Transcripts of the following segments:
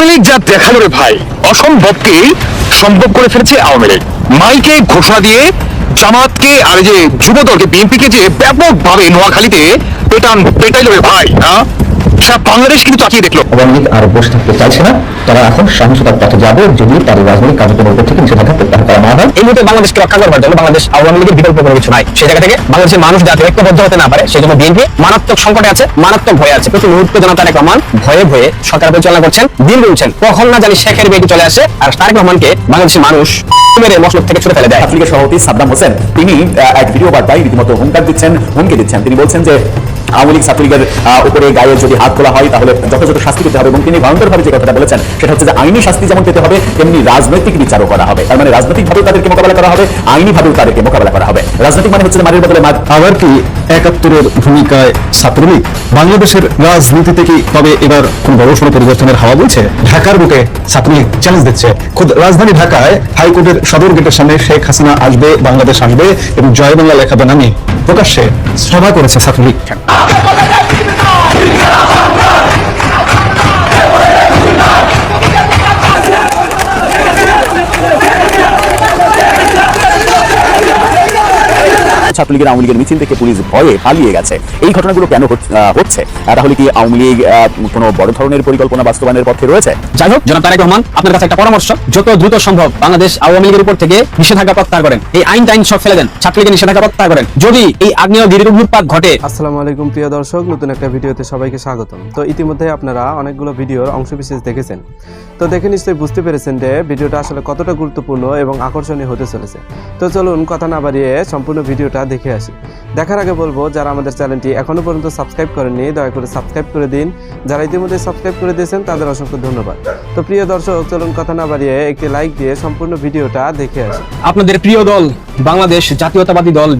লীগ যা দেখালো রে ভাই, অসম্ভবকে সম্ভব করে ফেলেছে আওয়ামী লীগ। মাইকে ঘোষণা দিয়ে জামাতকে আর যে যুবদলকে বিএনপিকে যে ব্যাপকভাবে নোয়াখালীতে পেটাইলো রে ভাই, হ্যাঁ সারা বাংলাদেশ কিন্তু তাকিয়ে দেখলো। আওয়ামী লীগ আর বসে থাকতে চাইছে না, তারা এখন সহিংসতার পথে যাবে যদি তাদের রাজনৈতিক কার্যক্রমের উপর থেকে নিষেধাজ্ঞা প্রত্যাহার করা না হয়। এই মুহূর্তে বাংলাদেশকে রক্ষা করবার জন্য বাংলাদেশ আওয়ামী লীগের বিকল্প কোনো কিছু নাই। সেই জায়গা থেকে বাংলাদেশের মানুষ যাতে ঐক্যবদ্ধ হতে না পারে সেই জন্য বিএনপি মারাত্মক সংকটে আছে, মারাত্মক ভয়ে আছে। প্রতি মুহূর্তে যেন তারেক রহমান ভয়ে ভয়ে সরকার পরিচালনা করছেন, দিন গুনছেন কখন না জানি শেখের বেটি চলে আসে আর তারেক রহমানকে বাংলাদেশের মানুষ মেরে মসনদ থেকে ছুড়ে ফেলে দেয়। ছাত্রলীগের সভাপতি সাদ্দাম হোসেন তিনি এক ভিডিও বার্তায় রীতিমতো হুমকি দিচ্ছেন। তিনি বলছেন যে আওয়ামী লীগ ছাত্রলীগের উপরে গায়ে যদি হাত তোলা হয় তাহলে যথাযথ শাস্তি পেতে হবে, এবং তিনি ভয়ঙ্করভাবে যে কথাটা বলেছেন সেটা হচ্ছে যে আইনি শাস্তি যেমন পেতে হবে তেমনি রাজনৈতিক বিচারও করা হবে। তার মানে রাজনৈতিকভাবেও তাদেরকে মোকাবেলা করা হবে, আইনিভাবেও তাদেরকে মোকাবেলা করা হবে। রাজনৈতিক মানে হচ্ছে মারের বদলে মার। আবার কি ৭১-এর ভূমিকায় ছাত্রলীগ বাংলাদেশের রাজনীতিতে কি তবে এবার কোন বড়সড় পরিবর্তনের হাওয়া বইছে? ঢাকার বুকে ছাত্রলীগ চ্যালেঞ্জ দিচ্ছে। খুদ রাজধানী ঢাকায় হাইকোর্টের সদর গেটের সামনে শেখ হাসিনা আসবে, বাংলাদেশ আসবে এবং জয় বাংলা লেখা নামে প্রকাশ্যে সভা করেছে ছাত্রলীগ। ছাত্রলীগের আওয়ামী লীগের মিছিল থেকে পুলিশ ভয়ে পালিয়ে গেছে। এই ঘটনাগুলো কেন হচ্ছে? তাহলে কি আওয়ামী লীগ কোনো বড় ধরনের পরিকল্পনা বাস্তবায়নের পক্ষে রয়েছে? যাই হোক, জনাব তারেক রহমান, আপনার কাছে একটা পরামর্শ, যত দ্রুত সম্ভব বাংলাদেশ আওয়ামী লীগের উপর থেকে নিষেধাজ্ঞা প্রত্যাহার করেন, এই আইন টাইন সব ফেলে দেন, ছাত্রলীগের নিষেধাজ্ঞা প্রত্যাহার করেন। যদি এই আগ্নেয়গিরির উৎপাত ঘটে। আসসালামু আলাইকুম প্রিয় দর্শক, নতুন একটা ভিডিওতে সবাইকে স্বাগতম। তো ইতিমধ্যে আপনারা অনেকগুলো ভিডিওর অংশবিশেষ দেখেছেন, তো দেখে নিশ্চয়ই বুঝতে পেরেছেন যে ভিডিওটা আসলে কতটা গুরুত্বপূর্ণ এবং আকর্ষণীয় হতে চলেছে। তো চলুন কথা না বাড়িয়ে সম্পূর্ণ ভিডিওটা দেখে আসি। দেখার আগে বলবো, যারা আমাদের চ্যানেলটি এখনো পর্যন্ত সাবস্ক্রাইব করেননি দয়া করে সাবস্ক্রাইব করে দিন, যারা ইতিমধ্যে সাবস্ক্রাইব করে দিয়েছেন তাদের অসংখ্য ধন্যবাদ। তো প্রিয় দর্শক, চলুন কথা না বাড়িয়ে একটি লাইক দিয়ে সম্পূর্ণ ভিডিওটা দেখে আসি। আপনাদের প্রিয় দল বাংলাদেশ জাতীয়তাবাদী দল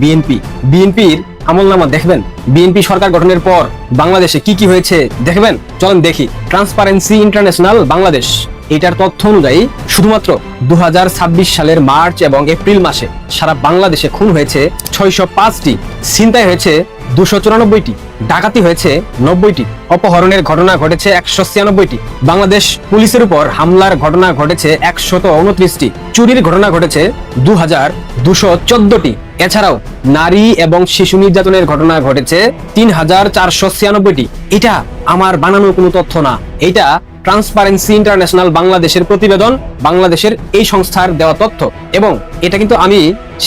বিএনপির আমলনামা দেখবেন। বিএনপি সরকার গঠনের পর বাংলাদেশে কি কি হয়েছে দেখবেন, চলেন দেখি। ট্রান্সপারেন্সি ইন্টারন্যাশনাল বাংলাদেশ এটার তথ্য অনুযায়ী শুধুমাত্র 2026 সালের মার্চ এবং এপ্রিল মাসে সারা বাংলাদেশে খুন হয়েছে 605টি, ছিনতাই হয়েছে 294টি, ডাকাতি হয়েছে 90টি, অপহরণের ঘটনা ঘটেছে 196টি, বাংলাদেশ পুলিশের উপর হামলার ঘটনা ঘটেছে 129টি, চুরির ঘটনা ঘটেছে 2214টি। এছাড়াও নারী এবং শিশু নির্যাতনের ঘটনা ঘটেছে 3496টি। এটা আমার বানানো কোনো তথ্য না, এটা ট্রান্সপারেন্সি ইন্টারন্যাশনাল বাংলাদেশের প্রতিবেদন, বাংলাদেশের এই সংস্থার দেওয়া তথ্য, এবং এটা কিন্তু আমি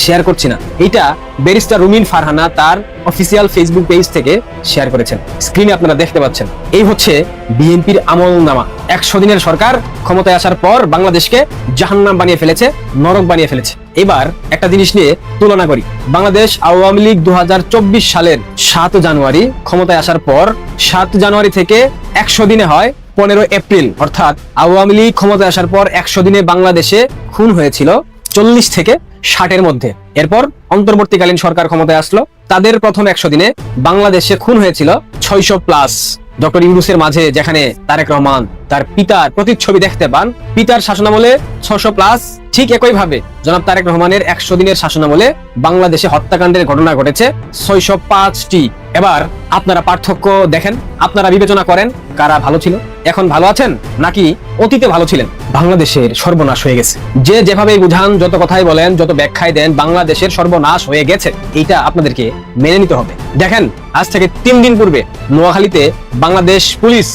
শেয়ার করছি না, এটা ব্যারিস্টার রুমিন ফারহানা তার অফিসিয়াল ফেসবুক পেজ থেকে শেয়ার করেছেন। স্ক্রিনে আপনারা দেখতে পাচ্ছেন। এই হচ্ছে বিএনপির আমলনামা। 100 দিনের সরকার ক্ষমতায় আসার পর বাংলাদেশকে জাহান্নাম বানিয়ে ফেলেছে, নরক বানিয়ে ফেলেছে। এবার একটা জিনিস নিয়ে তুলনা করি। বাংলাদেশ আওয়ামী লীগ 2024 সালের 7 জানুয়ারি ক্ষমতায় আসার পর 7 জানুয়ারি থেকে 100 দিনে হয় 15 এপ্রিল, অর্থাৎ আওয়ামী লীগ ক্ষমতায় আসার পর 100 দিনে বাংলাদেশে খুন হয়েছিল 40 থেকে 60-এর মধ্যে। এরপর অন্তর্বর্তীকালীন সরকার ক্ষমতায় আসলো, তাদের প্রথম 100 দিনে বাংলাদেশে খুন হয়েছিল 600+। ডক্টর ইউনূসের মাঝে যেখানে তারেক রহমান তার পিতার প্রতিচ্ছবি দেখতে পান, পিতার শাসনামলে 600+, ঠিক একই ভাবে জনাব তারেক রহমানের 100 দিনের শাসনামলে বাংলাদেশে হত্যাকাণ্ডের ঘটনা ঘটেছে 605টি। এবার আপনারা পার্থক্য দেখেন, আপনারা বিবেচনা করেন কারা ভালো ছিল, এখন ভালো আছেন নাকি অতীতে ভালো ছিলেন। বাংলাদেশের সর্বনাশ হয়ে গেছে। যে যেভাবে বুঝান, যত কথাই বলেন, যত ব্যাখ্যায় দেন, বাংলাদেশের সর্বনাশ হয়ে গেছে, এইটা আপনাদেরকে মেনে নিতে হবে। দেখেন, আজ থেকে 3 দিন পূর্বে নোয়াখালীতে বাংলাদেশ পুলিশ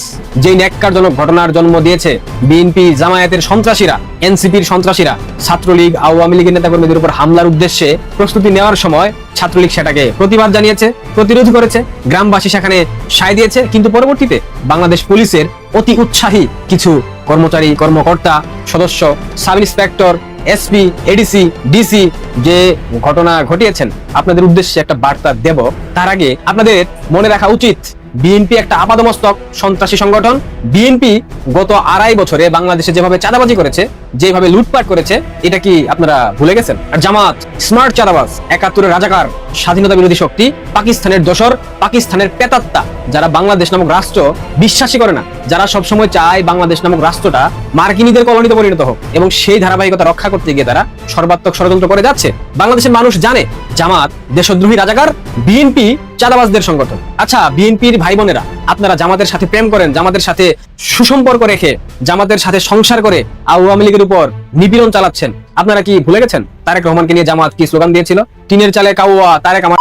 যেই ন্যাক্কারজনক ঘটনার জন্ম দিয়েছে, বিএনপি জামায়াতের সন্ত্রাসীরা, এনসিপির সন্ত্রাসীরা ছাত্রলীগ আওয়ামী লীগের নেতাকর্মীদের উপর হামলার উদ্দেশ্যে প্রস্তুতি নেওয়ার সময় ছাত্রলীগ সেটাকে প্রতিবাদ জানিয়েছে, প্রতিরোধ করেছে, গ্রামবাসী সেখানে সায় দিয়েছে। কিন্তু পরবর্তীতে বাংলাদেশ পুলিশের অতি উৎসাহী কিছু কর্মচারী, কর্মকর্তা, সদস্য, sub inspector, SP, ADC, DC যে ঘটনা ঘটিয়েছেন, আপনাদের উদ্দেশ্যে একটা বার্তা দেব। তার আগে আপনাদের মনে রাখা উচিত, বিএনপি একটা আপাদমস্তক সন্ত্রাসী সংগঠন। বিএনপি গত 2.5 বছরে বাংলাদেশে যেভাবে চাঁদাবাজি করেছে, যেভাবে লুটপাট করেছে, এটা কি আপনারা ভুলে গেছেন? আর জামাত স্মার্ট চাঁদাবাজ, 71-এর রাজাকার, স্বাধীনতা বিরোধী শক্তি, পাকিস্তানের দোসর, পাকিস্তানের পেতাত্তা, যারা বাংলাদেশ নামক রাষ্ট্র বিশ্বাসী করে না, যারা সবসময় চায় বাংলাদেশ নামক রাষ্ট্রটা মার্কিনীদের কলোনিতে পরিণত হোক, এবং সেই ধারাবাহিকতা রক্ষা করতে গিয়ে তারা সর্বাত্মক ষড়যন্ত্র করে যাচ্ছে। বাংলাদেশের মানুষ জানে জামাত দেশদ্রোহী রাজাকার, বিএনপি চাঁদাবাজদের সংগঠন। আচ্ছা, বিএনপির ভাই বোনেরা, আপনারা জামাতের সাথে প্রেম করেন, জামাতের সাথে সুসম্পর্ক রেখে জামাতের সাথে সংসার করে আওয়ামী লীগের উপর নিপীড়ন চালাচ্ছেন। আপনারা কি ভুলে গেছেন তারেক রহমানকে নিয়ে জামাত কি স্লোগান দিয়েছিল? টিনের চালে কাউয়া, তারেক আমার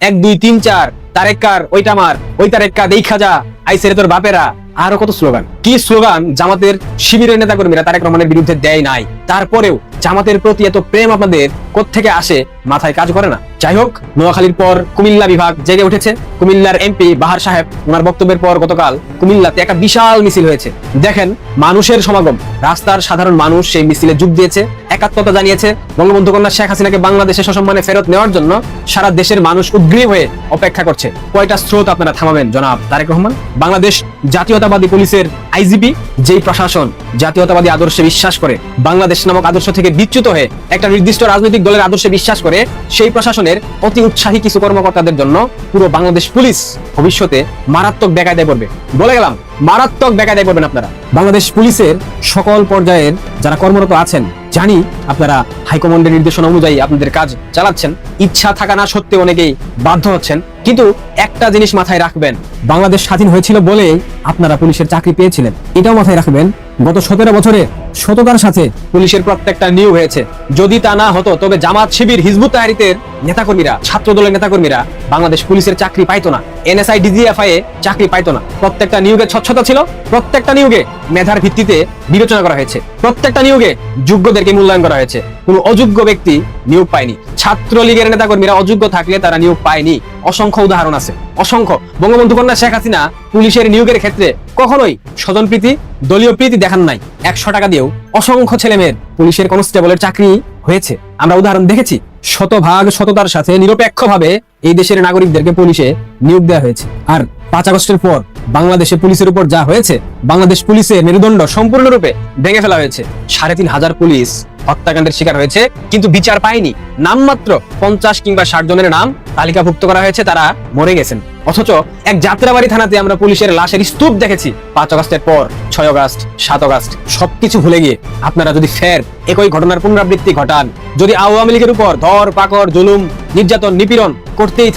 1 2 3 4, তারেক্কার ওইটা আমার, ওই তারেক্কা দেখা যা, আইসেরে তোর বাপেরা, আরো কত স্লোগান। কি স্লোগান জামাতের শিবিরের নেতাকর্মীরা তারেক রহমানের বিরুদ্ধে দেয় নাই। তারপরেও জামাতের প্রতি এত প্রেম আপনাদের কোত্থেকে আসে মাথায় কাজ করে না। যাই হোক, নোয়াখালীর পর কুমিল্লা বিভাগ জেগে উঠেছে। কুমিল্লার এমপি বাহার সাহেব ওনার বক্তব্যের পর গতকাল কুমিল্লাতে একটা বিশাল মিছিল হয়েছে। দেখেন মানুষের সমাগম, রাস্তার সাধারণ মানুষ সেই মিছিলে যোগ দিয়েছে, একাত্মতা জানিয়েছে। বঙ্গবন্ধু কন্যা শেখ হাসিনাকে বাংলাদেশে সসম্মানে ফেরত নেওয়ার জন্য সারা দেশের মানুষ উদ্গ্রীব হয়ে অপেক্ষা করছে। কয়টা স্রোত আপনারা থামাবেন জনাব তারেক রহমান? বাংলাদেশ জাতীয়তাবাদী পুলিশের আইজিপি, যেই প্রশাসন জাতীয়তাবাদী আদর্শে বিশ্বাস করে, বাংলাদেশ নামক আদর্শ থেকে বিচ্যুত হয়ে একটা নির্দিষ্ট রাজনৈতিক দলের আদর্শে বিশ্বাস করে, সেই প্রশাসনের অতি উৎসাহী কিছু কর্মকর্তাদের জন্য পুরো বাংলাদেশ পুলিশ ভবিষ্যতে মারাত্মক বেকায়দায় পড়বে। বলে গেলাম, মারাত্মক বেকায়দায় পড়বেন আপনারা। বাংলাদেশ পুলিশের সকল পর্যায়ের যারা কর্মরত আছেন, জানি আপনারা হাইকমান্ডের নির্দেশনা অনুযায়ী আপনাদের কাজ চালাচ্ছেন, ইচ্ছা থাকা না সত্ত্বেও অনেকেই বাধ্য হচ্ছেন। কিন্তু একটা জিনিস মাথায় রাখবেন, বাংলাদেশ স্বাধীন হয়েছিল বলেই আপনারা পুলিশের চাকরি পেয়েছিলেন। এটাও মাথায় রাখবেন, গত 17 বছরে সততার সাথে পুলিশের প্রত্যেকটা নিয়োগ হয়েছে। যদি তা না হতো তবে জামাত, শিবির, হিজবুত তাহরিতের নেতাকর্মীরা, ছাত্র দলের নেতাকর্মীরা বাংলাদেশ পুলিশের চাকরি পাইতো না, এনএসআই, ডিজিএফআই এ চাকরি পাইতো না। প্রত্যেকটা নিয়োগে স্বচ্ছতা ছিল, প্রত্যেকটা নিয়োগে মেধার ভিত্তিতে বিবেচনা করা হয়েছে, প্রত্যেকটা নিয়োগে যোগ্যদেরকে মূল্যায়ন করা হয়েছে। কোনো অযোগ্য ব্যক্তি নিয়োগ পায়নি। ছাত্রলীগের নেতাকর্মীরা অযোগ্য থাকলে তারা নিয়োগ পায়নি। অসংখ্য উদাহরণ আছে, অসংখ্য। বঙ্গবন্ধু কন্যা শেখ হাসিনা পুলিশের নিয়োগের ক্ষেত্রে কখনোই স্বজনপ্রীতি, দলীয় প্রীতি দেখান নাই। 100 টাকা দিয়েও অসংখ্য ছেলেমেয়ের পুলিশের কনস্টেবলের চাকরি হয়েছে, আমরা উদাহরণ দেখেছি। শতভাগ সততার সাথে নিরপেক্ষভাবে এই দেশের নাগরিকদেরকে পুলিশে নিয়োগ দেওয়া হয়েছে। আর 5 আগস্টের পর বাংলাদেশে পুলিশের উপর যা হয়েছে, বাংলাদেশ পুলিশের মেরুদণ্ড সম্পূর্ণরূপে ভেঙে ফেলা হয়েছে। 3500 পুলিশ হত্যাকাণ্ডের শিকার হয়েছে, কিন্তু বিচার পায়নি। নামমাত্র 50 কিংবা 60 জনের নাম তালিকাভুক্ত করা হয়েছে, তারা মরে গেছেন। অথচ এক যাত্রাবাড়ি থানাতে আমরা পুলিশের লাশের স্তূপ দেখেছি। 5 আগস্টের পর 6 আগস্ট, 7 আগস্ট সবকিছু ভুলে গিয়ে আপনারা যদি ফের একই ঘটনার পুনরাবৃত্তি ঘটান, যদি আওয়ামী লীগের উপর ধর পাকড়, জুলুম, নির্যাতন, নিপীড়ন করতেই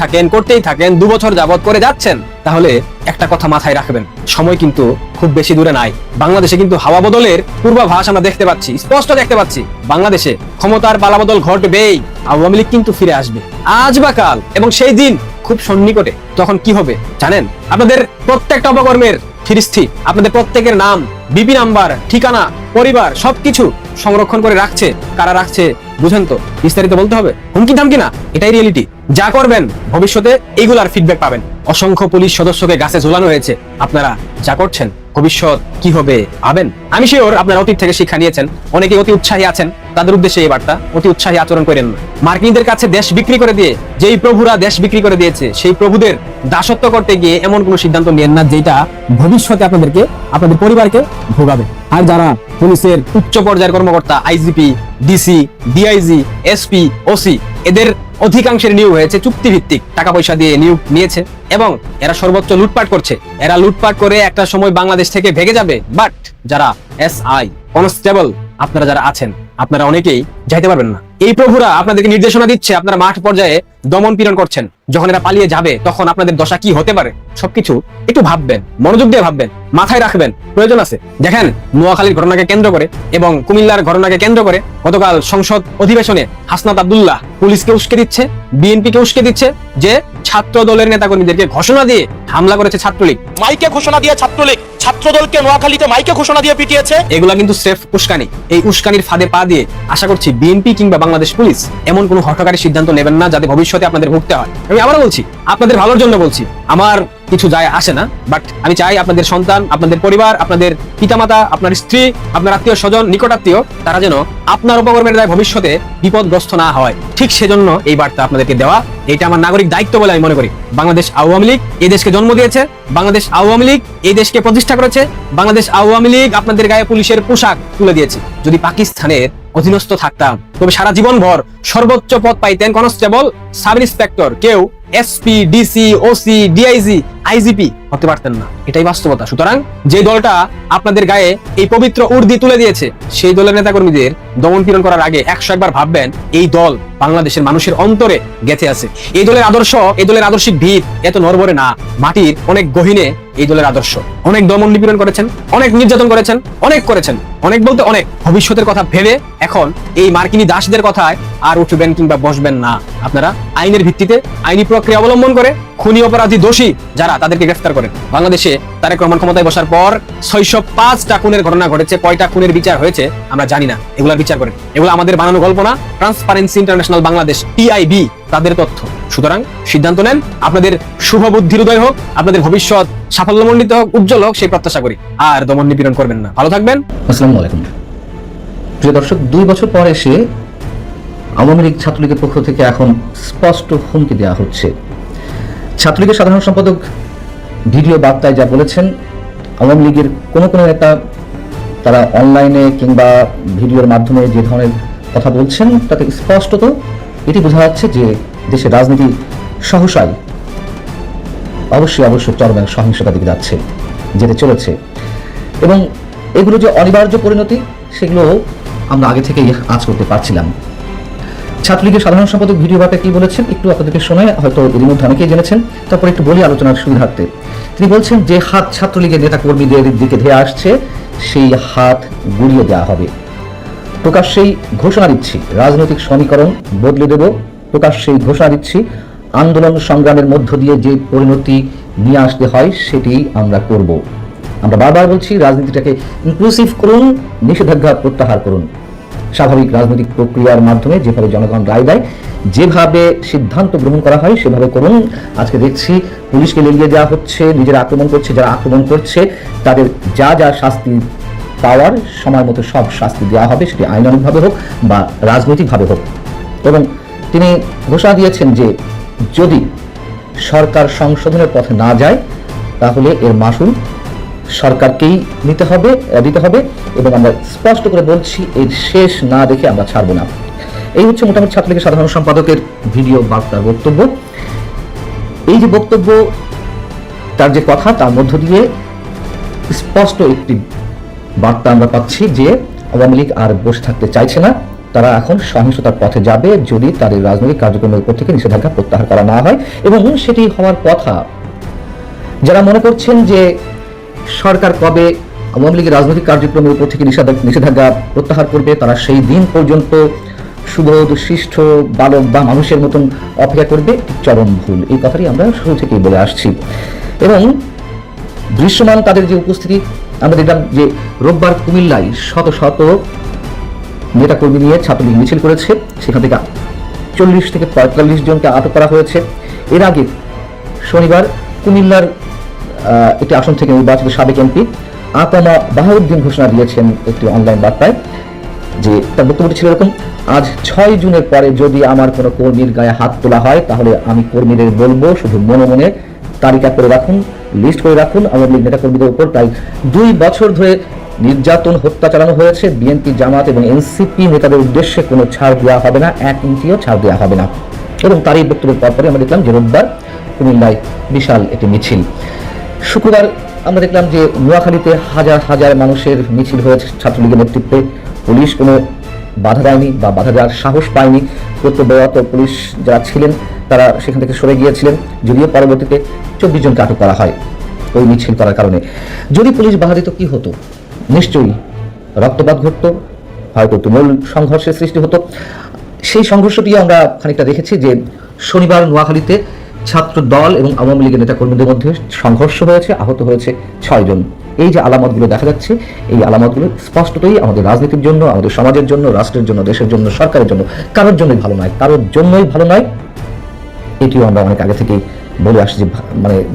থাকেন 2 বছর যাবত করে যাচ্ছেন, তাহলে একটা কথা মাথায় রাখবেন, সময় কিন্তু খুব বেশি দূরে নাই। বাংলাদেশে কিন্তু হাওয়া বদলের পূর্বাভাস আমরা দেখতে পাচ্ছি, স্পষ্ট দেখতে পাচ্ছি। বাংলাদেশে ক্ষমতার পালাবদল ঘটবেই, আওয়ামী লীগ কিন্তু ফিরে আসবে আজ বা কাল, এবং সেই দিন খুব সন্নিকটে। তখন কি হবে জানেন? আপনাদের প্রত্যেকটা অপকর্মের ফিরিস্তি, আপনাদের প্রত্যেকের নাম, বিপি নাম্বার, ঠিকানা, পরিবার সবকিছু সংরক্ষণ করে রাখছে। কারা রাখছে বুঝেন তো? বিস্তারিত বলতে হবে? হুমকি ধামকি না, এটাই রিয়েলিটি। যা করবেন ভবিষ্যতে এইগুলার ফিডব্যাক পাবেন। অসংখ্য পুলিশ সদস্যকে গাছে ঝুলানো হয়েছে, আপনারা যা করছেন ভবিষ্যৎ কি হবে ভাবেন। আমি শিওর আপনারা অতীত থেকে শিক্ষা নিয়েছেন। অনেকে অতি উৎসাহী আছেন, তাদের উদ্দেশ্যে এই বার্তা, অতি উৎসাহী আচরণ করেন না। মার্কিনদের কাছে দেশ বিক্রি করে দিয়ে, যেই প্রভুরা দেশ বিক্রি করে দিয়েছে, সেই প্রভুদের দাসত্ব করতে গিয়ে এমন কোনো সিদ্ধান্ত নেন না যেটা ভবিষ্যতে আপনাদেরকে, আপনাদের পরিবারকে ভোগাবে। আর যারা পুলিশের উচ্চ পর্যায়ের কর্মকর্তা, IGP, DC, DIG, SP, OC, এদের অধিকাংশের নিয়োগ হয়েছে চুক্তিভিত্তিক, টাকা পয়সা দিয়ে নিয়োগ নিয়েছে, এবং এরা সর্বোচ্চ লুটপাট করছে। এরা লুটপাট করে একটা সময় বাংলাদেশ থেকে ভেগে যাবে। বাট যারা এসআই, কনস্টেবল, আপনারা যারা আছেন, আপনারা অনেকেই যাইতে পারবেন না। এই প্রভুরা আপনাদেরকে নির্দেশনা দিচ্ছে, আপনারা মাঠ পর্যায়ে দমন পীড়ন করছেন। যখন এরা পালিয়ে যাবে তখন আপনাদের দশা কি হতে পারে, সবকিছু একটু ভাববেন, মনোযোগ দিয়ে ভাববেন, মাথায় রাখবেন, প্রয়োজন আছে। দেখেন, নোয়াখালীর ঘটনাকে কেন্দ্র করে এবং কুমিল্লার ঘটনাকে কেন্দ্র করে গতকাল সংসদ অধিবেশনে হাসনাত আব্দুল্লাহ পুলিশকে উস্কে দিচ্ছে, বিএনপিকে উস্কে দিচ্ছে যে ছাত্র দলের নেতাকর্মীদেরকে ঘোষণা দিয়ে হামলা করেছে ছাত্রলীগ। মাইকে ঘোষণা দিয়ে ছাত্রলীগ ছাত্রদলকে নোয়াখালীতে মাইকে ঘোষণা দিয়ে পিটিয়েছে। এগুলা কিন্তু স্রেফ উস্কানি। এই উস্কানির ফাঁদে পা দিয়ে আশা করছি বিএনপি কিংবা বাংলাদেশ পুলিশ এমন কোনো হঠকারী সিদ্ধান্ত নেবেন না যাতে ভবিষ্যতে আপনাদের ভুগতে হয়। আমি আবারও বলছি, আপনাদের ভালোর জন্য বলছি, আমার কিছু যায় আসে না, বাট আমি চাই আপনাদের সন্তান, আপনাদের পরিবার, আপনাদের পিতামাতা, আপনার স্ত্রী, আপনার আত্মীয় স্বজন, নিকটাত্মীয়, তারা যেন আপনার উপকর্মের দায় ভবিষ্যতে বিপদগ্রস্ত না হয়। ঠিক সেজন্য এই বার্তা আপনাদেরকে দেওয়া, এটা আমার নাগরিক দায়িত্ব বলে আমি মনে করি। বাংলাদেশ আওয়ামী লীগ এই দেশকে জন্ম দিয়েছে, বাংলাদেশ আওয়ামী লীগ এই দেশকে প্রতিষ্ঠা করেছে, বাংলাদেশ আওয়ামী লীগ আপনাদের গায়ে পুলিশের পোশাক তুলে দিয়েছে। যদি পাকিস্তানের অধীনস্থ থাকতাম তবে সারা জীবন ভর সর্বোচ্চ পদ পাইতেন কনস্টেবল, সাব ইন্সপেক্টর, কেউ SP, DC, OC, DIG, IGP, হতে পারতেন না, এটাই বাস্তবতা। সুতরাং যে দলটা আপনাদের গায়ে এই পবিত্র উর্দি তুলে দিয়েছে, সেই দলের নেতাকর্মীদের দমন পীড়ন করার আগে 101 বার ভাববেন এই দল বাংলাদেশের মানুষের অন্তরে গেঁথে আছে। এই দলের আদর্শ, এই দলের আদর্শিক ভিত এত নড়বড়ে না, মাটির অনেক গহীনে এই দলের আদর্শ। অনেক দমন নিপীড়ন করেছেন, অনেক নির্যাতন করেছেন, অনেক বলতে অনেক। ভবিষ্যতের কথা ভেবে এখন এই মার্কিনী দাসদের কথায় আর উঠবেন কিংবা বসবেন না। আপনারা আইনের ভিত্তিতে আইনি প্রক্রিয়া অবলম্বন করে খুনি অপরাধী দোষী যারা তাদেরকে গ্রেফতার করেন। বাংলাদেশে তারেক রহমান ক্ষমতায় বসার পর 605টা খুনের ঘটনা ঘটেছে, কয়টা খুনের বিচার হয়েছে আমরা জানি না, এগুলোর বিচার করেন। এগুলো আমাদের বানানো গল্প না, ট্রান্সপারেন্সি ইন্টারন্যাশনাল বাংলাদেশ TIB তাদের তথ্য। সুতরাং সিদ্ধান্ত নেন, আপনাদের শুভ বুদ্ধির উদয় হোক, আপনাদের ভবিষ্যৎ সাফল্যমণ্ডিত হোক, উজ্জ্বল হোক, সেই প্রত্যাশা করি। আর দমন নিপীড়ন করবেন না। ভালো থাকবেন। আসসালামু আলাইকুম। প্রিয় দর্শক, 2 বছর পর এসে আওয়ামী লীগ ছাত্রলীগের পক্ষ থেকে এখন স্পষ্ট হুমকি দেওয়া হচ্ছে। ছাত্রলীগের সাধারণ সম্পাদক ভিডিও বার্তায় যা বলেছেন, আওয়ামী লীগের কোনো নেতা তারা অনলাইনে কিংবা ভিডিওর মাধ্যমে যে ধরনের কথা বলছেন, তাতে স্পষ্টত এটি বোঝা যাচ্ছে যে দেশের রাজনীতি সহসাই অবশ্যই চরম সহিংসতার দিকে যেতে চলেছে, এবং এগুলো যে অনিবার্য পরিণতি সেগুলো আমরা আগে থেকেই আঁচ করতে পারছিলাম। ছাত্রলীগের সাধারণ সম্পাদক ভিডিও বার্তায় কি বলেছেন একটু আপনাদেরকে শোনায়, হয়তো এর মধ্যে অনেকেই জেনেছেন, তারপর একটু বলি আলোচনার সুবিধার্থে। তিনি বলছেন যে হাত ছাত্রলীগের নেতা কর্মীদের দিকে ধেয়ে আসছে, সেই হাত গুড়িয়ে দেওয়া হবে। প্রকাশ্যেই ঘোষণা দিচ্ছি, রাজনৈতিক সমীকরণ বদলে দেব। প্রকাশ্যেই ঘোষণা দিচ্ছি, আন্দোলন সংগ্রামের মধ্য দিয়ে যে পরিণতি নিয়ে আসতে হয় সেটি আমরা করব। আমরা বারবার বলছি, রাজনীতিটাকে ইনক্লুসিভ করুন, নিষেধাজ্ঞা প্রত্যাহার করুন। স্বাভাবিক রাজনৈতিক প্রক্রিয়ার মাধ্যমে যেভাবে জনগণ রায় দেয়, যেভাবে সিদ্ধান্ত গ্রহণ করা হয় সেভাবে করুন। আজকে দেখছি পুলিশকে লেলিয়ে দেওয়া হচ্ছে, নিজেরা আক্রমণ করছে, যারা আক্রমণ করছে তাদের যা শাস্তি পাওয়ার সময় মতো সব শাস্তি দেওয়া হবে, সেটি আইনানুগভাবে হোক বা রাজনৈতিকভাবে হোক। এবং তিনি ঘোষণা দিয়েছেন যে যদি সরকার সংশোধনের পথে না যায় তাহলে এর মাসুল সরকারকেই দিতে হবে, এবং আমরা স্পষ্ট করে বলছি এর শেষ না দেখে আমরা ছাড়ব না। এই হচ্ছে মোটামুটি ছাত্রলীগের সাধারণ সম্পাদকের ভিডিও বার্তার বক্তব্য। এই যে বক্তব্য, তার যে কথা, তার মধ্য দিয়ে স্পষ্ট একটি বার্তা আমরা পাচ্ছি যে আওয়ামী লীগ আর বসে থাকতে চাইছে না, তারা এখন সহিংসতার পথে যাবে যদি তাদের রাজনৈতিক কার্যক্রমের উপর থেকে নিষেধাজ্ঞা প্রত্যাহার করা না হয়। এবং সেটি হওয়ার কথা। যারা মনে করছেন যে সরকার কবে আওয়ামী লীগের রাজনৈতিক কার্যক্রমের উপর থেকে নিষেধাজ্ঞা প্রত্যাহার করবে, তারা সেই দিন পর্যন্ত সুবোধ শিষ্ট বালক বা মানুষের মতন অপেক্ষা করবে, চরম ভুল। এই কথাটি আমরা শুরু থেকেই বলে আসছি। এবং দৃশ্যমান তাদের যে উপস্থিতি, আমরা দেখলাম যে রোববার কুমিল্লায় শত নেতাকর্মী নিয়ে ছাত্রলীগ মিছিল করেছে, সেখান থেকে 40 থেকে 45 জনকে আটক করা হয়েছে। এর আগে শনিবার কুমিল্লার একটি আসন থেকে নির্বাচিত সাবেক এমপি আতামা বাহাউদ্দিন ঘোষণা দিয়েছেন একটি অনলাইন বার্তায়, যে তার বক্তব্যটি ছিল এরকম: আজ 6 জুনের পরে যদি আমার কোনো কর্মীর গায়ে হাত তোলা হয় তাহলে আমি কর্মীদের বলবো শুধু মনে মনে তালিকা করে রাখুন, লিস্ট করে রাখুন। আওয়ামী লীগ নেতাকর্মীদের উপর প্রায় 2 বছর ধরে নির্যাতন, হত্যা চালানো হয়েছে। বিএনপি, জামাত এবং এনসিপি নেতাদের উদ্দেশ্যে কোনো ছাড় দেওয়া হবে না, 1 ইঞ্চিও ছাড় দেওয়া হবে না। এবং তারই বক্তব্যের পরপরই আমরা দেখলাম যে রোববার কুমিল্লায় বিশাল একটি মিছিল। শুক্রবার আমরা দেখলাম যে নোয়াখালীতে হাজার মানুষের মিছিল হয়েছে ছাত্রলীগের নেতৃত্বে। পুলিশ কোনো বাধা দেয়নি বা বাধা দেওয়ার সাহস পায়নি। কর্তব্যরত পুলিশ যারা ছিলেন তারা সেখান থেকে সরে গিয়েছিলেন, যদিও পরবর্তীতে 24 জনকে আটক করা হয় ওই মিছিল করার কারণে। যদি পুলিশ বাধা দিত কি হতো? নিশ্চয়ই রক্তপাত ঘটত, হয়তো তুমুল সংঘর্ষের সৃষ্টি হতো। সেই সংঘর্ষটি আমরা খানিকটা দেখেছি যে শনিবার নোয়াখালীতে ছাত্র দল এবং আওয়ামী লীগের নেতাকর্মীদের মধ্যে সংঘর্ষ হয়েছে, আহত হয়েছে 6 জন। এই যে আলামতগুলো দেখা যাচ্ছে, এই আলামতগুলো স্পষ্টতই আমাদের রাজনীতির জন্য, আমাদের সমাজের জন্য, রাষ্ট্রের জন্য, দেশের জন্য, সরকারের জন্য কারোর জন্যই ভালো নয়। এটিও আমরা অনেক আগে থেকেই বলে আসছি যে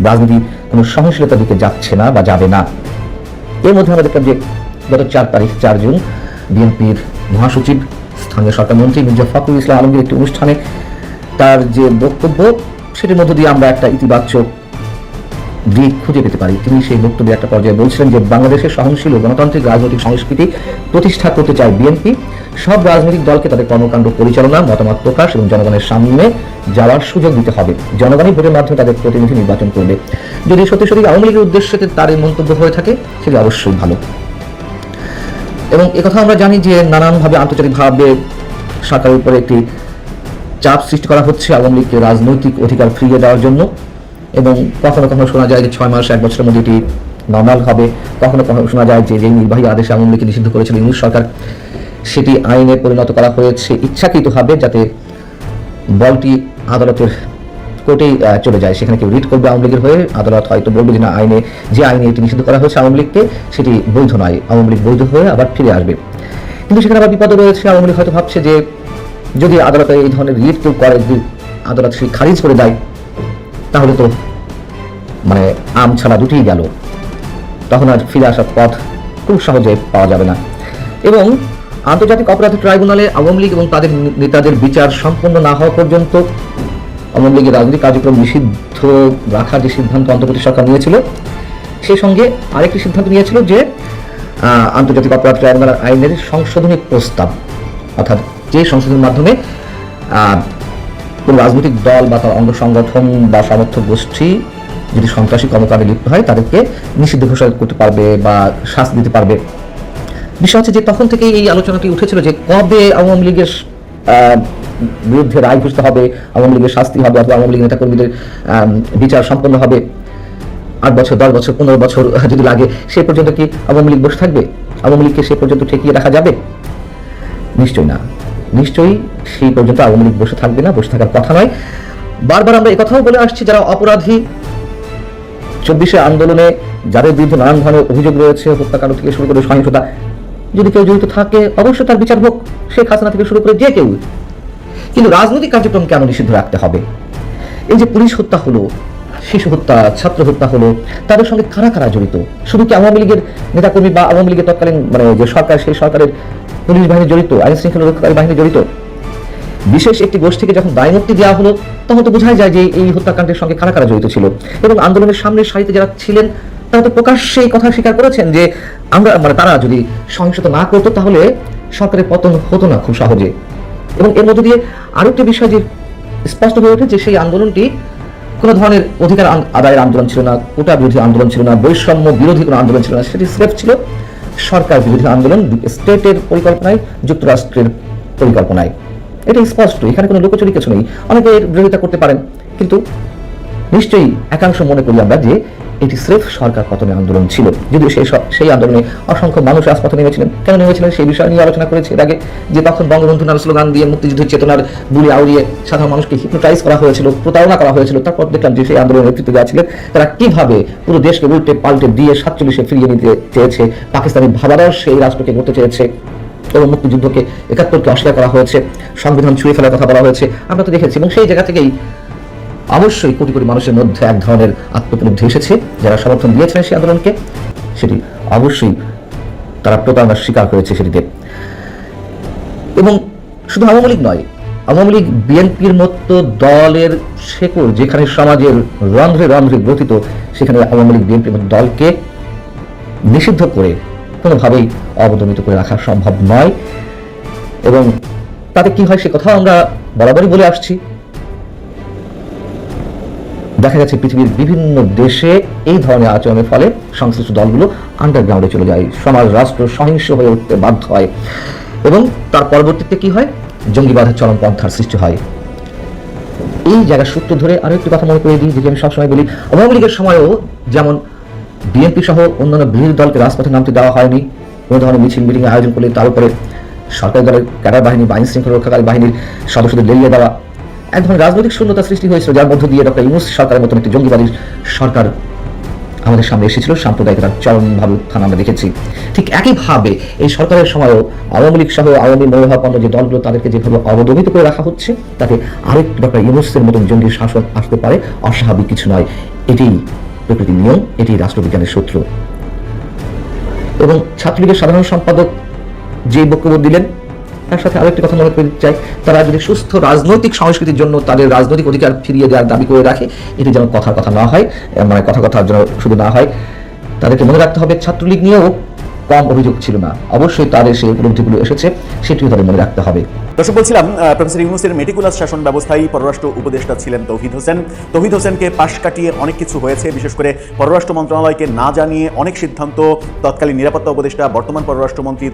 রাজনীতি কোনো সহিংসতার দিকে যাচ্ছে না বা যাবে না। এর মধ্যে আমরা দেখলাম যে গত 4 জুন বিএনপির মহাসচিব, স্থানীয় সরকার মন্ত্রী মির্জা ফখরুল ইসলাম আলমগীর একটি অনুষ্ঠানে তার যে বক্তব্য, সেটির মধ্য দিয়ে আমরা একটা ইতিবাচক দিক খুঁজে পেতে পারি। তিনি সেই বক্তব্যে একটা পর্যায়ে বলছিলেন যে বাংলাদেশের সহনশীল ও গণতান্ত্রিক রাজনৈতিক সংস্কৃতি প্রতিষ্ঠা করতে চায় বিএনপি। সব রাজনৈতিক দলকে তাদের কর্মকাণ্ড পরিচালনা, মতামত প্রকাশ এবং জনগণের সামনে যাওয়ার সুযোগ দিতে হবে। জনগণই ভোটের মাধ্যমে তাদের প্রতিনিধি নির্বাচন করবে। যদি সত্যি সত্যি আওয়ামী লীগের উদ্দেশ্যে তার এই মন্তব্য হয়ে থাকে সেটি অবশ্যই ভালো। এবং একথা আমরা জানি যে নানানভাবে আন্তর্জাতিকভাবে সরকারের উপরে একটি চাপ সৃষ্টি করা হচ্ছে আওয়ামী লীগকে রাজনৈতিক অধিকার ফিরিয়ে দেওয়ার জন্য। এবং কখনো কখনো শোনা যায় যে 6 মাস 1 বছরের মধ্যে এটি নর্মাল হবে। কখনো কখনো শোনা যায় যে নির্বাহী আদেশে আওয়ামী লীগকে নিষিদ্ধ করেছিল ইউনূস সরকার, সেটি আইনে পরিণত করা হয়েছে ইচ্ছাকৃতভাবে, যাতে বলটি আদালতের কোর্টেই চলে যায়। সেখানে কেউ রিট করবে আওয়ামী লীগের হয়ে, আদালত হয়তো বলবে যে না, যে আইনে এটি নিষিদ্ধ করা হয়েছে আওয়ামী লীগকে সেটি বৈধ নয়, আওয়ামী লীগ বৈধ হয়ে আবার ফিরে আসবে। কিন্তু সেখানে আবার বিপদ রয়েছে। আওয়ামী লীগ হয়তো ভাবছে যে যদি আদালতে এই ধরনের রিট কেউ করে, যদি আদালত সেই খারিজ করে দেয়, তাহলে তো মানে আম ছাড়া দুটিই গেল, তখন আর ফিরে আসার পথ খুব সহজে পাওয়া যাবে না। এবং আন্তর্জাতিক অপরাধ ট্রাইব্যুনালে আওয়ামী লীগ এবং তাদের নেতাদের বিচার সম্পন্ন না হওয়া পর্যন্ত আওয়ামী লীগের রাজনৈতিক কার্যক্রম নিষিদ্ধ রাখার যে সিদ্ধান্ত অন্তর্বর্তী সরকার নিয়েছিল, সেই সঙ্গে আরেকটি সিদ্ধান্ত নিয়েছিল যে আন্তর্জাতিক অপরাধ ট্রাইব্যুনাল আইনের সংশোধনী প্রস্তাব, অর্থাৎ যে সংশোধনের মাধ্যমে কোনো রাজনৈতিক দল বা তার অঙ্গ সংগঠন বা সমর্থক গোষ্ঠী যদি সন্ত্রাসী কর্মকাণ্ডে লিপ্ত হয় তাদেরকে নিষিদ্ধ ঘোষণা করতে পারবে বা শাস্তি দিতে পারবে। বিষয় হচ্ছে যে তখন থেকেই এই আলোচনাটি উঠেছিল যে কবে আওয়ামী লীগের বিরুদ্ধে রায় ঘোষিত হবে, আওয়ামী লীগের শাস্তি হবে, অথবা আওয়ামী লীগ নেতাকর্মীদের বিচার সম্পন্ন হবে। 8 বছর, 10 বছর, 15 বছর যদি লাগে, সে পর্যন্ত কি আওয়ামী লীগ বসে থাকবে? আওয়ামী লীগকে সে পর্যন্ত ঠেকিয়ে রাখা যাবে? নিশ্চয়ই না, নিশ্চয়ই সেই পর্যন্ত আওয়ামী লীগ বসে থাকবে না, বসে থাকার কথা নয়। বারবার আমরা একথাও বলে আসছি, যারা অপরাধী 24শে আন্দোলনে যাদের বিরুদ্ধে নানান ধরনের অভিযোগ রয়েছে, হত্যাকাণ্ড থেকে শুরু করে সহিংসতা, যদি কেউ জড়িত থাকে অবশ্যই তার বিচার হোক, শেখ হাসিনা থেকে শুরু করে যে কেউ। কিন্তু রাজনৈতিক কার্যক্রম কেন নিষিদ্ধ রাখতে হবে? এই যে পুলিশ হত্যা হলো, শিশু হত্যা, ছাত্র হত্যা হলো, তাদের সঙ্গে কারা কারা জড়িত? শুধু কি আওয়ামী লীগের নেতাকর্মী বা আওয়ামী লীগের তৎকালীন যে সরকার, সেই সরকারের পুলিশ বাহিনী জড়িত, আইন শৃঙ্খলা রক্ষাকারী বাহিনী জড়িত? বিশেষ একটি গোষ্ঠীকে যখন দায়মুক্তি দেওয়া হলো, তখন তো বোঝাই যায় যে এই হত্যাকাণ্ডের সঙ্গে কারা কারা জড়িত ছিল। এবং আন্দোলনের সামনের সারিতে যারা ছিলেন তারা তো প্রকাশ্যে এই কথা স্বীকার করেছেন যে আমরা তারা যদি সহিংসতা না করতো তাহলে সরকারের পতন হতো না খুব সহজে। এবং এর মধ্য দিয়ে আরো একটি বিষয় যে স্পষ্ট হয়ে ওঠে যে সেই আন্দোলনটি কোনো ধরনের অধিকার আদায়ের আন্দোলন ছিল না, কোটা বিরোধী আন্দোলন ছিল না, বৈষম্য বিরোধী কোনো আন্দোলন ছিল না, সেটি স্রেফ ছিল সরকার বিরোধী আন্দোলন, স্টেটের পরিকল্পনায়, যুক্তরাষ্ট্রের পরিকল্পনায়। এটা স্পষ্ট, এখানে কোনো লুকোচুরি কিছু নেই। অনেকে এর বিরোধিতা করতে পারেন, কিন্তু নিশ্চয়ই একাংশ মনে করি আমরা যে এটি স্রেফ সরকার পতনের আন্দোলন ছিল। যদিও সেই আন্দোলনে অসংখ্য মানুষ রাজপথে নেমেছিলেন। কেন নেমেছিলেন সেই বিষয় নিয়ে আলোচনা করেছে এর আগে, যে তখন বঙ্গবন্ধু নামে স্লোগান দিয়ে মুক্তিযুদ্ধের চেতনার বুলি আউড়িয়ে সাধারণ মানুষকে হিপনোটাইজ করা হয়েছিল, প্রতারণা করা হয়েছিল। তারপর দেখলাম যে সেই আন্দোলনের নেতৃত্ব দেওয়া ছিলেন তারা কিভাবে পুরো দেশকে উল্টে পাল্টে দিয়ে 47-এ ফিরিয়ে নিতে চেয়েছে, পাকিস্তানি ভাবাদর্শ সেই রাষ্ট্রকে করতে চেয়েছে, এবং মুক্তিযুদ্ধকে 71-কে অস্বীকার করা হয়েছে, সংবিধান ছুঁয়ে ফেলার কথা বলা হয়েছে, আমরা তো দেখেছি। এবং সেই জায়গা থেকেই অবশ্যই কোটি কোটি মানুষের মধ্যে এক ধরনের আত্মোপলব্ধি এসেছে। যারা সমর্থন দিয়েছিলেন সেই আন্দোলনকে, সেটি অবশ্যই তারা প্রতারণার শিকার হয়েছে সেটিতে। এবং শুধু আওয়ামী লীগ নয়, আওয়ামী লীগ বিএনপির মতো দলের শেকড় যেখানে সমাজের রন্ধ্রে রন্ধ্রে গ্রথিত, সেখানে আওয়ামী লীগ বিএনপির মতো দলকে নিষিদ্ধ করে কোনোভাবেই অবদমিত করে রাখা সম্ভব নয়। এবং তাতে কি হয় সে কথাও আমরা বরাবরই বলে আসছি। দেখা যাচ্ছে পৃথিবীর বিভিন্ন দেশে এই ধরনের আচরণের ফলে সংশ্লিষ্ট দলগুলো আন্ডারগ্রাউন্ডে চলে যায়, সমাজ রাষ্ট্র সহিংস হয়ে উঠতে বাধ্য হয়, এবং তার পরবর্তীতে কি হয়, জঙ্গিবাদের চরমপন্থার সৃষ্টি হয়। এই জায়গার সূত্র ধরে আরো একটি কথা মনে করে দিই, যেটি আমি সবসময় বলি, আওয়ামী লীগের সময়ও যেমন বিএনপি সহ অন্যান্য বিরোধী দলকে রাজপথে নামতে দেওয়া হয়নি, কোনো ধরনের মিছিল মিটিং আয়োজন করলে তার উপরে সরকারি দলের ক্যাডার বাহিনী বা আইন শৃঙ্খলা রক্ষাকারী বাহিনীর সদস্যদের লেলিয়ে দেওয়া, এক ধরনের রাজনৈতিক শূন্যতা সৃষ্টি হয়েছিল, যার মধ্য দিয়ে ডক্টর ইউনূস সরকারের মতন একটি জঙ্গিবাদী সরকার আমাদের সামনে এসেছিল। সাম্প্রদায়িকতার চরমভাবে উত্থান আমরা দেখেছি। ঠিক একইভাবে এই সরকারের সময়ও আওয়ামী লীগ সহ আওয়ামী মনোভাবাপন্ন যে দলগুলো, তাদেরকে যেভাবে অবদমিত করে রাখা হচ্ছে, তাতে আরেক ডক্টর ইউনূসের মতন জঙ্গি শাসন আসতে পারে, অস্বাভাবিক কিছু নয়। এটি প্রকৃতির নিয়ম, এটি রাষ্ট্রবিজ্ঞানের সূত্র। এবং ছাত্রলীগের সাধারণ সম্পাদক যে বক্তব্য দিলেন, তার সাথে আরেকটি কথা মনে করতে চাই, তারা যদি সুস্থ রাজনৈতিক সংস্কৃতির জন্য তাদের রাজনৈতিক অধিকার ফিরিয়ে দেওয়ার দাবি করে রাখে, এটি যেন কথার কথা না হয়, কথার জন্য শুধু না হয়। তাদেরকে মনে রাখতে হবে ছাত্রলীগ নিয়েও কম অভিযোগ ছিল না, অবশ্যই তাদের সেই উপলব্ধিগুলো এসেছে, সেটিও তাদের মনে রাখতে হবে। দর্শক বলছিলাম প্রফেসর ইউনূসের মেটিকুলাস শাসন ব্যবস্থায় পররাষ্ট্র উপদেষ্টা ছিলেন তৌহিদ হোসেন। তৌহিদ হোসেনকে পাশ কাটিয়ে অনেক কিছু হয়েছে, বিশেষ করে পররাষ্ট্র মন্ত্রণালয়কে না জানিয়ে অনেক সিদ্ধান্ত তৎকালীন নিরাপত্তা উপদেষ্টা বর্তমান পররাষ্ট্রমন্ত্রী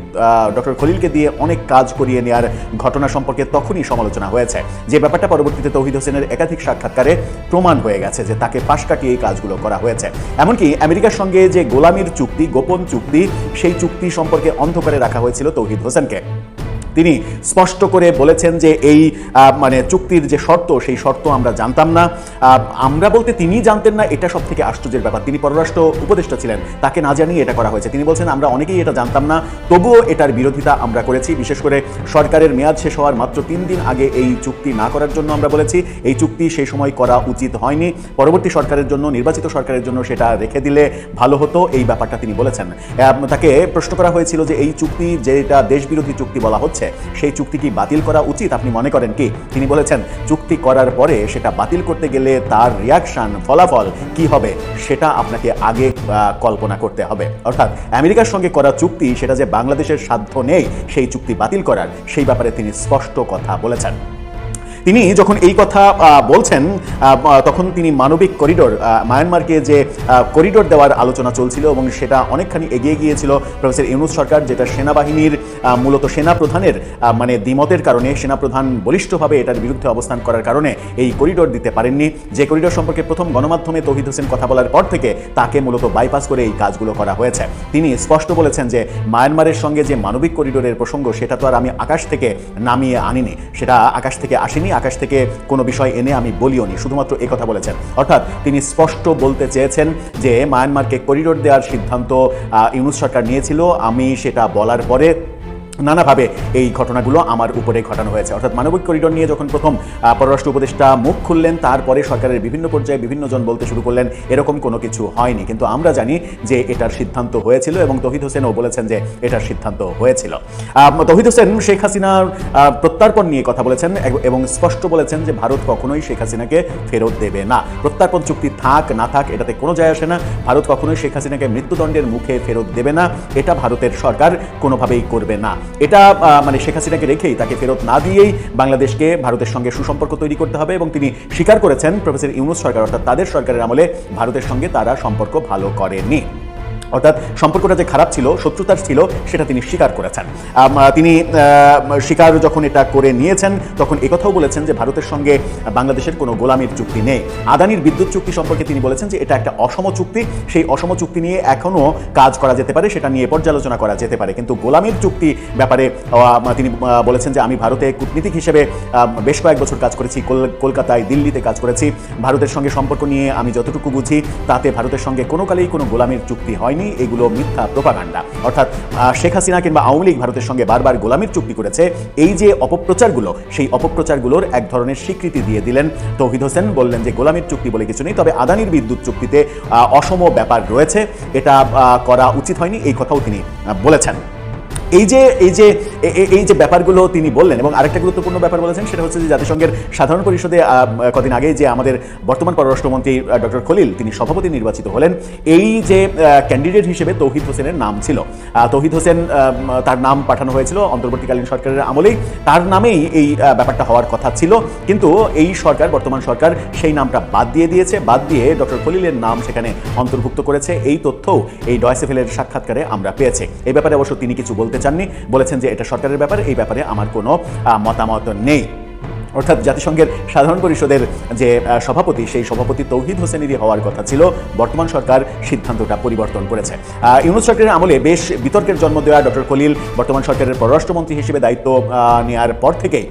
ডক্টর খলিলকে দিয়ে অনেক কাজ করিয়ে নেওয়ার ঘটনা সম্পর্কে তখনই সমালোচনা হয়েছে, যে ব্যাপারটা পরবর্তীতে তৌহিদ হোসেনের একাধিক সাক্ষাৎকারে প্রমাণ হয়ে গেছে যে তাকে পাশ কাটিয়ে এই কাজগুলো করা হয়েছে। এমনকি আমেরিকার সঙ্গে যে গোলামির চুক্তি, গোপন চুক্তি, সেই চুক্তি সম্পর্কে অন্ধকারে রাখা হয়েছিল তৌহিদ হোসেনকে। তিনি স্পষ্ট করে বলেছেন যে এই চুক্তির যে শর্ত, সেই শর্ত আমরা জানতাম না। আমরা বলতে তিনি জানতেন না, এটা সব থেকে আশ্চর্যের ব্যাপার। তিনি পররাষ্ট্র উপদেষ্টা ছিলেন, তাকে না জানিয়ে এটা করা হয়েছে। তিনি বলছেন আমরা অনেকেই এটা জানতাম না, তবুও এটার বিরোধিতা আমরা করেছি। বিশেষ করে সরকারের মেয়াদ শেষ হওয়ার মাত্র 3 দিন আগে এই চুক্তি না করার জন্য আমরা বলেছি এই চুক্তি সেই সময় করা উচিত হয়নি, পরবর্তী সরকারের জন্য, নির্বাচিত সরকারের জন্য সেটা রেখে দিলে ভালো হতো, এই ব্যাপারটা তিনি বলেছেন। তাকে প্রশ্ন করা হয়েছিল যে এই চুক্তি, যেটা দেশবিরোধী চুক্তি বলা হচ্ছে, সেই চুক্তি কি বাতিল করা উচিত, আপনি মনে করেন কি? তিনি বলেছেন চুক্তি করার পরে সেটা বাতিল করতে গেলে তার রিয়াকশন, ফলাফল কি হবে সেটা আপনাকে আগে কল্পনা করতে হবে। অর্থাৎ আমেরিকার সঙ্গে করা চুক্তি, সেটা যে বাংলাদেশের সাধ্য নেই সেই চুক্তি বাতিল করার, সেই ব্যাপারে তিনি স্পষ্ট কথা বলেছেন। তিনি যখন এই কথা বলছেন তখন তিনি মানবিক করিডোর, মায়ানমারকে যে করিডোর দেওয়ার আলোচনা চলছিল এবং সেটা অনেকখানি এগিয়ে গিয়েছিল প্রফেসর ইউনূস সরকার, যেটা সেনাবাহিনীর মূলত সেনাপ্রধানের দ্বিমতের কারণে, সেনাপ্রধান বলিষ্ঠভাবে এটার বিরুদ্ধে অবস্থান করার কারণে এই করিডোর দিতে পারেননি। যে করিডোর সম্পর্কে প্রথম গণমাধ্যমে তৌহিদ হোসেন কথা বলার পর থেকে তাকে মূলত বাইপাস করে এই কাজগুলো করা হয়েছে। তিনি স্পষ্ট বলেছেন যে মায়ানমারের সঙ্গে যে মানবিক করিডোরের প্রসঙ্গ, সেটা তো আর আমি আকাশ থেকে নামিয়ে আনিনি, সেটা আকাশ থেকে আসেনি, আকাশ থেকে কোনো বিষয় এনে আমি বলিও নি, শুধুমাত্র এই কথা বলেছেন। অর্থাৎ তিনি স্পষ্ট বলতে চেয়েছেন যে মায়ানমারকে করিডোর দেওয়ার সিদ্ধান্ত ইউনূস সরকার নিয়েছিল, আমি সেটা বলার পরে নানাভাবে এই ঘটনাগুলো আমার উপরে ঘটানো হয়েছে। অর্থাৎ মানবিক করিডোর নিয়ে যখন প্রথম পররাষ্ট্র উপদেষ্টা মুখ খুললেন, তারপরে সরকারের বিভিন্ন পর্যায়ে বিভিন্ন জন বলতে শুরু করলেন এরকম কোনো কিছু হয়নি, কিন্তু আমরা জানি যে এটার সিদ্ধান্ত হয়েছিল এবং তৌহিদ হোসেনও বলেছেন যে এটার সিদ্ধান্ত হয়েছিল। তৌহিদ হোসেন শেখ হাসিনার প্রত্যার্পণ নিয়ে কথা বলেছেন এবং স্পষ্ট বলেছেন যে ভারত কখনোই শেখ হাসিনাকে ফেরত দেবে না। প্রত্যার্পণ চুক্তি থাক না থাক এটাতে কোনো যায় আসে না, ভারত কখনোই শেখ হাসিনাকে মৃত্যুদণ্ডের মুখে ফেরত দেবে না, এটা ভারতের সরকার কোনোভাবেই করবে না। এটা শেখ হাসিনাকে রেখেই, তাকে ফেরত না দিয়েই বাংলাদেশকে ভারতের সঙ্গে সুসম্পর্ক তৈরি করতে হবে এবং তিনি স্বীকার করেছেন প্রফেসর ইউনূস সরকার, অর্থাৎ তাদের সরকারের আমলে ভারতের সঙ্গে তারা সম্পর্ক ভালো করেনি। অর্থাৎ সম্পর্কটা যে খারাপ ছিল, শত্রুতার ছিল, সেটা তিনি স্বীকার করেছেন। তিনি স্বীকার যখন এটা করে নিয়েছেন তখন একথাও বলেছেন যে ভারতের সঙ্গে বাংলাদেশের কোনো গোলামির চুক্তি নেই। আদানির বিদ্যুৎ চুক্তি সম্পর্কে তিনি বলেছেন যে এটা একটা অসম চুক্তি, সেই অসম চুক্তি নিয়ে এখনও কাজ করা যেতে পারে, সেটা নিয়ে পর্যালোচনা করা যেতে পারে, কিন্তু গোলামির চুক্তি ব্যাপারে তিনি বলেছেন যে আমি ভারতে কূটনীতিক হিসেবে বেশ কয়েক বছর কাজ করেছি, কলকাতায়, দিল্লিতে কাজ করেছি, ভারতের সঙ্গে সম্পর্ক নিয়ে আমি যতটুকু বুঝি তাতে ভারতের সঙ্গে কোনো কালেই কোনো গোলামির চুক্তি হয়নি, এগুলো মিথ্যা প্রোপাগান্ডা। অর্থাৎ শেখ হাসিনা কিংবা আওয়ামী লীগ ভারতের সঙ্গে বারবার গোলামির চুক্তি করেছে, এই যে অপপ্রচারগুলো, সেই অপপ্রচারগুলোর এক ধরনের স্বীকৃতি দিয়ে দিলেন তৌহিদ হোসেন। বললেন যে গোলামির চুক্তি বলে কিছু নেই, তবে আদানির বিদ্যুৎ চুক্তিতে অসম ব্যাপার রয়েছে, এটা করা উচিত হয়নি, এই কথাও তিনি বলেছেন। এই যে ব্যাপারগুলো তিনি বললেন এবং আরেকটা গুরুত্বপূর্ণ ব্যাপার বলেছেন, সেটা হচ্ছে যে জাতিসংঘের সাধারণ পরিষদে কদিন আগে যে আমাদের বর্তমান পররাষ্ট্রমন্ত্রী ডক্টর খলিল তিনি সভাপতি নির্বাচিত হলেন, এই যে ক্যান্ডিডেট হিসেবে তৌহিদ হোসেনের নাম ছিল, তৌহিদ হোসেন তার নাম পাঠানো হয়েছিল অন্তর্বর্তীকালীন সরকারের আমলেই, তার নামেই এই ব্যাপারটা হওয়ার কথা ছিল, কিন্তু এই সরকার, বর্তমান সরকার সেই নামটা বাদ দিয়ে দিয়েছে, বাদ দিয়ে ডক্টর খলিলের নাম সেখানে অন্তর্ভুক্ত করেছে। এই তথ্যও এই ডয়েচে ভেলের সাক্ষাৎকারে আমরা পেয়েছি। এই ব্যাপারে অবশ্য তিনি কিছু বলতে চাননি, বলেছেন যে এটা সরকারের ব্যাপার, এই ব্যাপারে আমার কোনো মতামত নেই। অর্থাৎ জাতিসংঘের সাধারণ পরিষদের যে সভাপতি, সেই সভাপতি তৌহিদ হোসেনেরই হওয়ার কথা ছিল, বর্তমান সরকার সিদ্ধান্তটা পরিবর্তন করেছে। ইউনূস সরকারের আমলে বেশ বিতর্কের জন্ম দেওয়া ডক্টর খলিল বর্তমান সরকারের পররাষ্ট্রমন্ত্রী হিসেবে দায়িত্ব নেওয়ার পর থেকেই,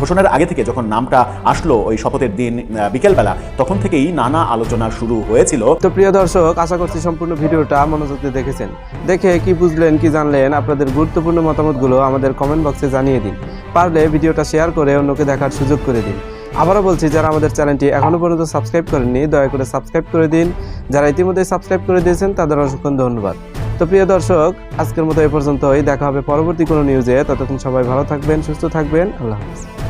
ঘোষণার আগে থেকে যখন নামটা আসলো ওই শপথের দিন বিকেলবেলা, তখন থেকেই নানা আলোচনা শুরু হয়েছিল। তো প্রিয় দর্শক, আশা করছি সম্পূর্ণ ভিডিওটা মনোযোগ দিয়ে দেখেছেন। দেখে কি বুঝলেন, কি জানলেন, আপনাদের গুরুত্বপূর্ণ মতামতগুলো আমাদের কমেন্ট বক্সে জানিয়ে দিন। পারলে ভিডিওটা শেয়ার করে অন্যকে দেখার সুযোগ করে দিন। আবারও বলছি, যারা আমাদের চ্যানেলটি এখনও পর্যন্ত সাবস্ক্রাইব করেননি, দয়া করে সাবস্ক্রাইব করে দিন। যারা ইতিমধ্যে সাবস্ক্রাইব করে দিয়েছেন তাদের অসংখ্য ধন্যবাদ। তো প্রিয় দর্শক, আজকের মতো এই পর্যন্তই, দেখা হবে পরবর্তী কোনো নিউজে। ততক্ষণ সবাই ভালো থাকবেন, সুস্থ থাকবেন, আল্লাহ হাফেজ।